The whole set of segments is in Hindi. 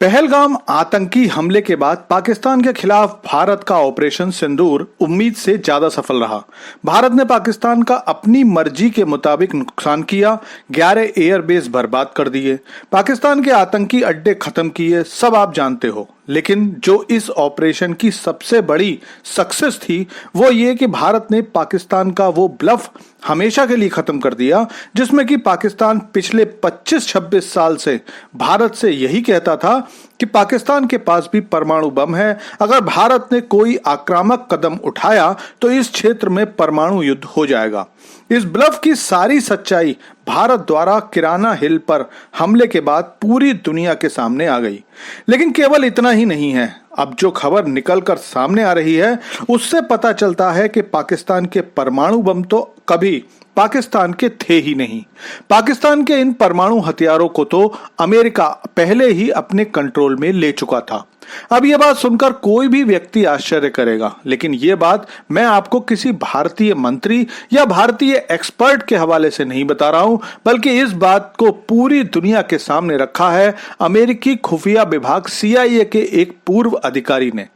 पहलगाम आतंकी हमले के बाद पाकिस्तान के खिलाफ भारत का ऑपरेशन सिंदूर उम्मीद से ज्यादा सफल रहा। भारत ने पाकिस्तान का अपनी मर्जी के मुताबिक नुकसान किया, 11 एयरबेस बर्बाद कर दिए, पाकिस्तान के आतंकी अड्डे खत्म किए, सब आप जानते हो। लेकिन जो इस ऑपरेशन की सबसे बड़ी सक्सेस थी वो ये कि भारत ने पाकिस्तान का वो ब्लफ हमेशा के लिए खत्म कर दिया जिसमें कि पाकिस्तान पिछले 25-26 साल से भारत से यही कहता था कि पाकिस्तान के पास भी परमाणु बम है, अगर भारत ने कोई आक्रामक कदम उठाया तो इस क्षेत्र में परमाणु युद्ध हो जाएगा। इस ब्लफ की सारी सच्चाई भारत द्वारा किराना हिल पर हमले के बाद पूरी दुनिया के सामने आ गई। लेकिन केवल इतना ही नहीं है, अब जो खबर निकलकर सामने आ रही है उससे पता चलता है कि पाकिस्तान के परमाणु बम तो कभी पाकिस्तान के थे ही नहीं। पाकिस्तान के इन परमाणु हथियारों को तो अमेरिका पहले ही अपने कंट्रोल में ले चुका था। अब यह बात सुनकर कोई भी व्यक्ति आश्चर्य करेगा, लेकिन यह बात मैं आपको किसी भारतीय मंत्री या भारतीय एक्सपर्ट के हवाले से नहीं बता रहा हूं, बल्कि इस बात को पूरी दुनिया के सामने रखा है अमेरिकी खुफिया विभाग CIA के एक पूर्व अधिकारी ने।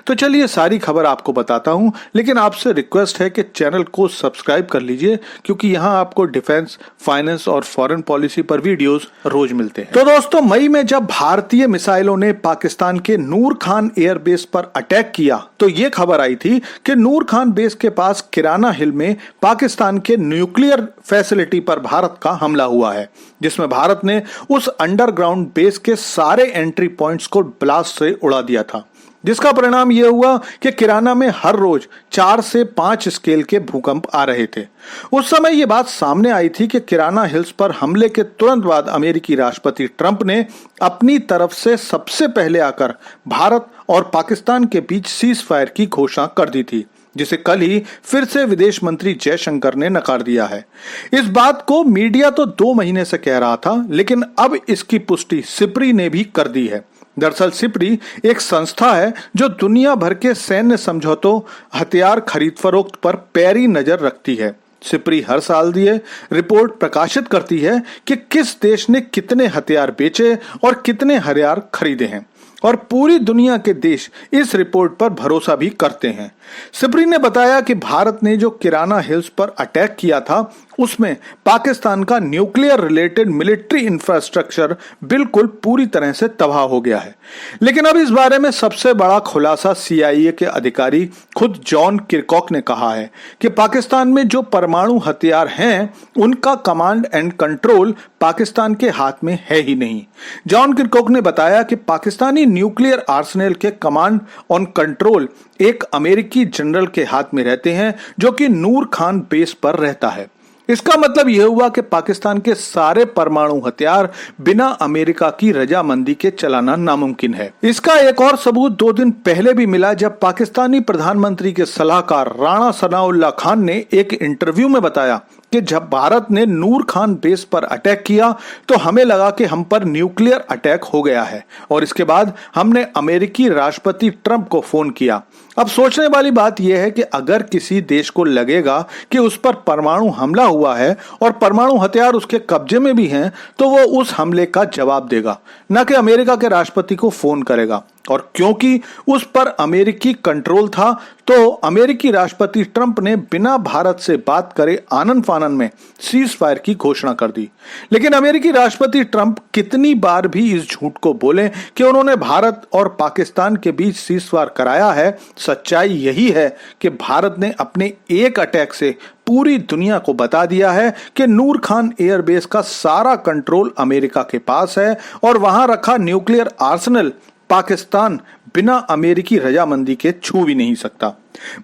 तो चलिए सारी खबर आपको बताता हूं, लेकिन आपसे रिक्वेस्ट है कि चैनल को सब्सक्राइब कर लीजिए क्योंकि यहां आपको डिफेंस, फाइनेंस और फॉरेन पॉलिसी पर वीडियोस रोज मिलते हैं। तो दोस्तों, मई में जब भारतीय मिसाइलों ने पाकिस्तान के नूर खान एयरबेस पर अटैक किया तो ये खबर आई थी कि नूर खान बेस के पास किराना हिल में पाकिस्तान के न्यूक्लियर फैसिलिटी पर भारत का हमला हुआ है, जिसमें भारत ने उस अंडरग्राउंड बेस के सारे एंट्री पॉइंट्स को ब्लास्ट से उड़ा दिया था, जिसका परिणाम यह हुआ कि किराना में हर रोज 4 से 5 स्केल के भूकंप आ रहे थे। उस समय यह बात सामने आई थी कि किराना हिल्स पर हमले के तुरंत बाद अमेरिकी राष्ट्रपति ट्रंप ने अपनी तरफ से सबसे पहले आकर भारत और पाकिस्तान के बीच सीज फायर की घोषणा कर दी थी, जिसे कल ही फिर से विदेश मंत्री जयशंकर ने नकार दिया है। इस बात को मीडिया तो 2 महीने से कह रहा था, लेकिन अब इसकी पुष्टि सिप्री ने भी कर दी है। दरअसल सिप्री एक संस्था है जो दुनिया भर के सैन्य समझौतों, हथियार खरीद फरोख्त पर पैरी नजर रखती है। सिप्री हर साल दिए रिपोर्ट प्रकाशित करती है कि किस देश ने कितने हथियार बेचे और कितने हथियार खरीदे हैं, और पूरी दुनिया के देश इस रिपोर्ट पर भरोसा भी करते हैं। सिप्री ने बताया कि भारत ने जो किराना हिल्स पर अटैक किया था उसमें पाकिस्तान का न्यूक्लियर रिलेटेड मिलिट्री इंफ्रास्ट्रक्चर बिल्कुल पूरी तरह से तबाह हो गया है। लेकिन अब इस बारे में सबसे बड़ा खुलासा CIA के अधिकारी खुद जॉन किरकॉक ने कहा है कि पाकिस्तान में जो परमाणु हथियार हैं उनका कमांड एंड कंट्रोल पाकिस्तान के हाथ में है ही नहीं। जॉन किरकॉक ने बताया कि पाकिस्तानी न्यूक्लियर आर्सेनल के कमांड ऑन कंट्रोल एक अमेरिकी जनरल के हाथ में रहते हैं जो कि नूर खान बेस पर रहता है। इसका मतलब यह हुआ कि पाकिस्तान के सारे परमाणु हथियार बिना अमेरिका की रजामंदी के चलाना नामुमकिन है। इसका एक और सबूत 2 दिन पहले भी मिला जब पाकिस्तानी प्रधानमंत्री के सलाहकार राणा सनाउल्लाह खान ने एक इंटरव्यू में बताया कि जब भारत ने नूर खान बेस पर अटैक किया तो हमें लगा कि हम पर न्यूक्लियर अटैक हो गया है, और इसके बाद हमने अमेरिकी राष्ट्रपति ट्रंप को फोन किया। अब सोचने वाली बात यह है कि अगर किसी देश को लगेगा कि उस पर परमाणु हमला हुआ है और परमाणु हथियार उसके कब्जे में भी हैं, तो वो उस हमले का जवाब देगा, न कि अमेरिका के राष्ट्रपति को फोन करेगा। और क्योंकि उस पर अमेरिकी कंट्रोल था तो अमेरिकी राष्ट्रपति ट्रंप ने बिना भारत से बात करे आनन फानन में सीज फायर की घोषणा कर दी। लेकिन अमेरिकी राष्ट्रपति ट्रंप कितनी बार भी इस झूठ को बोले कि उन्होंने भारत और पाकिस्तान के बीच सीज फायर कराया है, सच्चाई यही है कि भारत ने अपने एक अटैक से पूरी दुनिया को बता दिया है कि नूर खान एयरबेस का सारा कंट्रोल अमेरिका के पास है और वहां रखा न्यूक्लियर आर्सेनल पाकिस्तान बिना अमेरिकी रजामंदी के छू भी नहीं सकता।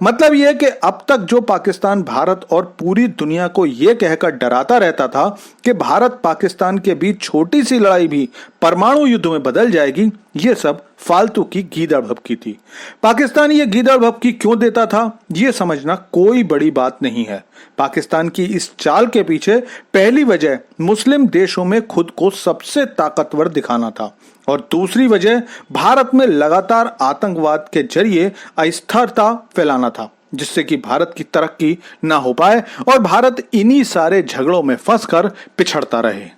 मतलब यह कि अब तक जो पाकिस्तान भारत और पूरी दुनिया को यह कहकर डराता रहता था कि भारत पाकिस्तान के बीच छोटी सी लड़ाई भी परमाणु युद्ध में बदल जाएगी, यह सब फालतू की गीदड़ भभकी थी। पाकिस्तान ये गीदड़ भभकी क्यों देता था यह समझना कोई बड़ी बात नहीं है। पाकिस्तान की इस चाल के पीछे पहली वजह मुस्लिम देशों में खुद को सबसे ताकतवर दिखाना था, और दूसरी वजह भारत में लगातार आतंकवाद के जरिए अस्थिरता फैलाना था, जिससे कि भारत की तरक्की ना हो पाए और भारत इन्हीं सारे झगड़ों में फंसकर पिछड़ता रहे।